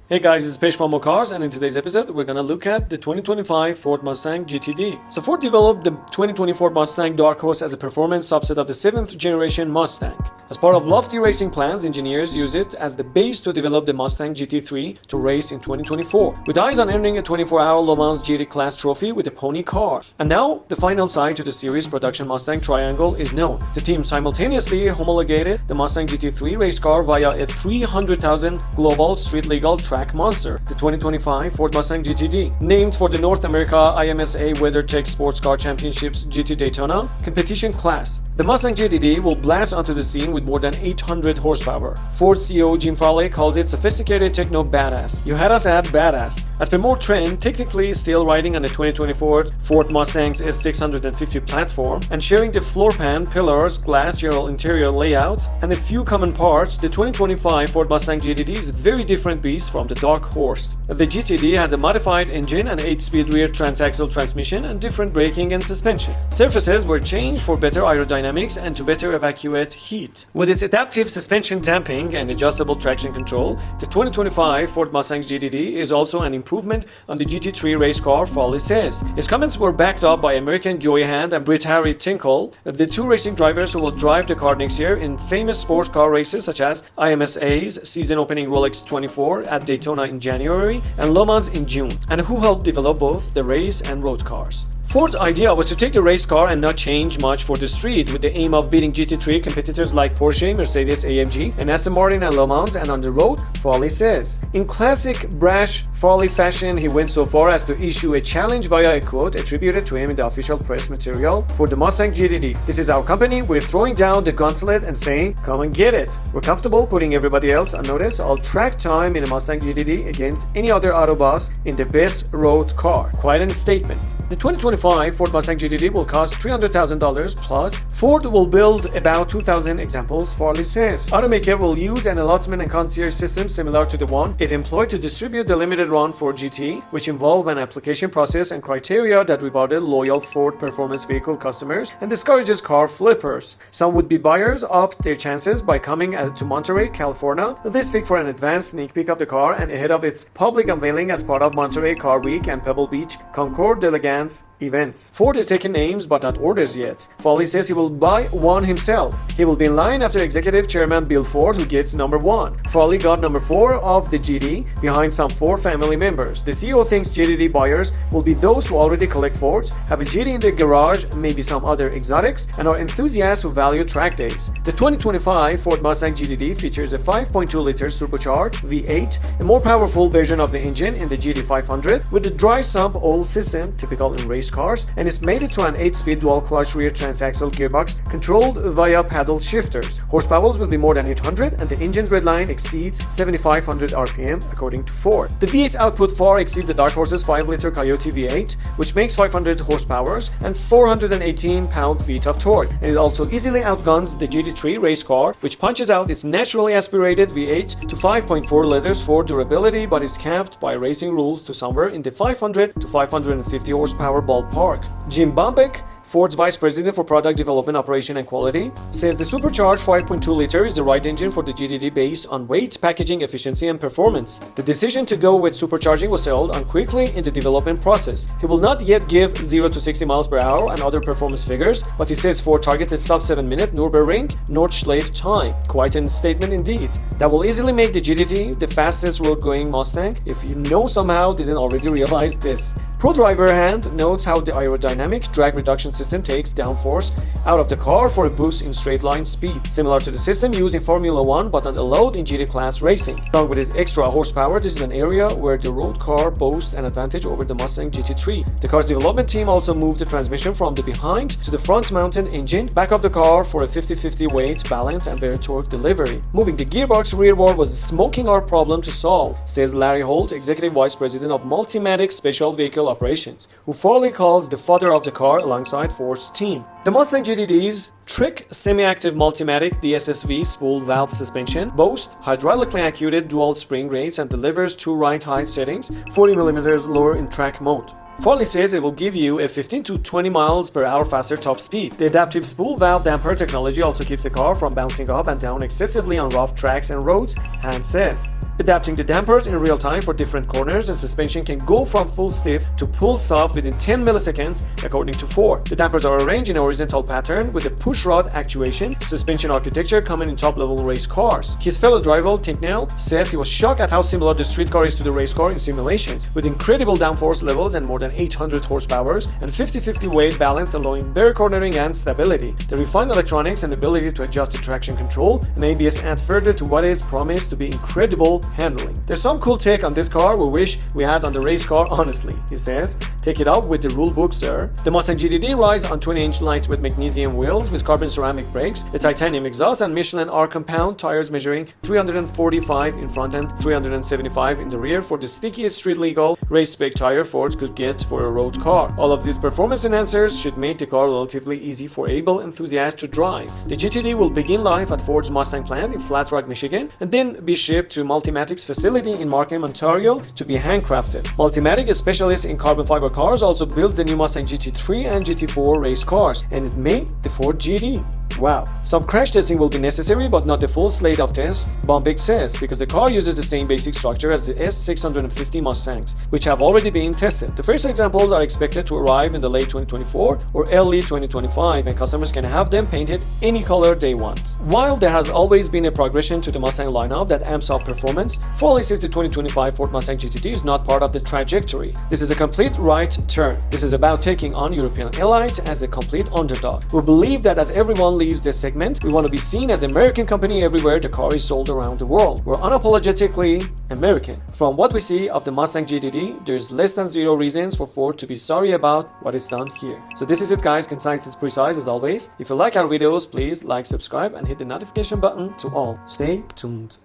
Hey guys, it's Pesh from Cars, and in today's episode, we're gonna look at the 2025 Ford Mustang GTD. So Ford developed the 2020 Ford Mustang Dark Horse as a performance subset of the 7th generation Mustang. As part of lofty racing plans, engineers use it as the base to develop the Mustang GT3 to race in 2024, with eyes on earning a 24-hour Le Mans GT class trophy with a pony car. And now, the final side to the series production Mustang Triangle is known. The team simultaneously homologated the Mustang GT3 race car via a 300,000 global street legal track monster, the 2025 Ford Mustang GTD, named for the North America IMSA WeatherTech Sports Car Championships GT Daytona competition class. The Mustang GTD will blast onto the scene with more than 800 horsepower. Ford CEO Jim Farley calls it sophisticated techno badass. You had us at badass. As per more trend, technically still riding on the 2024 Ford Mustang's S650 platform and sharing the floor pan, pillars, glass, general interior layout, and a few common parts, the 2025 Ford Mustang GTD is a very different beast from the Dark Horse. The GTD has a modified engine and 8-speed rear transaxle transmission and different braking and suspension. Surfaces were changed for better aerodynamics and to better evacuate heat. With its adaptive suspension damping and adjustable traction control, the 2025 Ford Mustang GTD is also an improvement on the GT3 race car, Farley says. His comments were backed up by American Joey Hand and Britt-Harry Tinkle, the two racing drivers who will drive the car next year in famous sports car races such as IMSA's season-opening Rolex 24 at Daytona in January and Le Mans in June, and who helped develop both the race and road cars. Ford's idea was to take the race car and not change much for the street, with the aim of beating GT3 competitors like Porsche, Mercedes-AMG, and Aston Martin and Le Mans, and on the road, Farley says. In classic brash Farley fashion, he went so far as to issue a challenge via a quote attributed to him in the official press material for the Mustang GTD. "This is our company, we're throwing down the gauntlet and saying, come and get it. We're comfortable putting everybody else on notice. I'll track time in a Mustang GTD against any other auto boss in the best road car." Quite a statement. The 2025 Ford Mustang GTD will cost $300,000 plus. Ford will build about 2,000 examples, Farley says. Automaker will use an allotment and concierge system similar to the one it employed to distribute the limited run for GT, which involve an application process and criteria that rewarded loyal Ford performance vehicle customers and discourages car flippers. Some would-be buyers upped their chances by coming to Monterey, California this week for an advanced sneak peek of the car and ahead of its public unveiling as part of Monterey Car Week and Pebble Beach Concours d'Elegance events. Ford is taking names but not orders yet. Farley says he will buy one himself. He will be in line after executive chairman Bill Ford, who gets number 1. Farley got number 4 of the GT behind some 4 family members. The CEO thinks GTD buyers will be those who already collect Fords, have a GT in their garage, maybe some other exotics, and are enthusiasts who value track days. The 2025 Ford Mustang GTD features a 5.2-liter supercharged V8, a more powerful version of the engine in the GT500 with the dry sump oil system typical in race cars, and is mated to an 8-speed dual-clutch rear transaxle gearbox controlled via paddle shifters. Horsepowers will be more than 800 and the engine's redline exceeds 7,500 RPM according to Ford. The V8's output far exceeds the Dark Horse's 5-liter Coyote V8, which makes 500 horsepower and 418 pound-feet of torque, and it also easily outguns the GT3 race car, which punches out its naturally aspirated V8 to 5.4 liters for durability, but is capped by racing rules to somewhere in the 500 to 550 horsepower ballpark. Jim Bombeck, Ford's Vice President for Product Development, Operation and Quality, says the supercharged 5.2-liter is the right engine for the GTD based on weight, packaging, efficiency, and performance. The decision to go with supercharging was settled on quickly in the development process. He will not yet give 0 to 60 miles per hour and other performance figures, but he says Ford targeted sub-7-minute Nürburgring Nordschleife time. Quite a statement indeed. That will easily make the GTD the fastest road-going Mustang, if you somehow didn't already realize this. Pro Driver Hand notes how the aerodynamic drag reduction system takes downforce out of the car for a boost in straight line speed, similar to the system used in Formula 1 but not allowed in GT class racing. Along with its extra horsepower, this is an area where the road car boasts an advantage over the Mustang GT3. The car's development team also moved the transmission from the behind to the front-mounted engine back of the car for a 50-50 weight balance and better torque delivery. Moving the gearbox rearward was a smoking hard problem to solve, says Larry Holt, Executive Vice President of Multimatic Special Vehicle Operations, who Farley calls the father of the car alongside Ford's team. The Mustang GTD's Trick Semi-Active Multimatic DSSV spool valve suspension boasts hydraulically actuated dual spring rates and delivers 2 ride height settings, 40mm lower in track mode. Farley says it will give you a 15 to 20 miles per hour faster top speed. The adaptive spool valve damper technology also keeps the car from bouncing up and down excessively on rough tracks and roads, Hand says. adapting the dampers in real time for different corners, and suspension can go from full stiff to pull soft within 10 milliseconds according to Ford. The dampers are arranged in a horizontal pattern with a push rod actuation, suspension architecture common in top-level race cars. His fellow driver, Tinknell, says he was shocked at how similar the street car is to the race car in simulations, with incredible downforce levels and more than 800 horsepower and 50-50 weight balance, allowing better cornering and stability. The refined electronics and ability to adjust the traction control and ABS add further to what is promised to be incredible handling. There's some cool take on this car we wish we had on the race car, honestly, he says. Take it out with the rule book, sir. The Mustang GTD rides on 20-inch lightweight magnesium wheels with carbon ceramic brakes, a titanium exhaust, and Michelin R compound tires measuring 345 in front and 375 in the rear for the stickiest street-legal race-spec tire Ford could get for a road car. All of these performance enhancers should make the car relatively easy for able enthusiasts to drive. The GTD will begin life at Ford's Mustang plant in Flat Rock, Michigan, and then be shipped to Multimatic's facility in Markham, Ontario to be handcrafted. Multimatic, a specialist in carbon fiber cars, also builds the new Mustang GT3 and GT4 race cars, and it made the Ford GT. Wow. Some crash testing will be necessary, but not the full slate of tests, Bombig says, because the car uses the same basic structure as the S650 Mustangs, which have already been tested. The first examples are expected to arrive in the late 2024 or early 2025, and customers can have them painted any color they want. While there has always been a progression to the Mustang lineup that amps up performance, Foley says the 2025 Ford Mustang GTD is not part of the trajectory. This is a complete right turn. This is about taking on European elites as a complete underdog. We believe that as everyone leaves this segment, we want to be seen as an American company everywhere the car is sold around the world. We're unapologetically American. From what we see of the Mustang GTD, there's less than zero reasons for Ford to be sorry about what is done here. So this is it, guys. Concise and precise as always. If you like our videos, please like, subscribe, and hit the notification button to all. Stay tuned.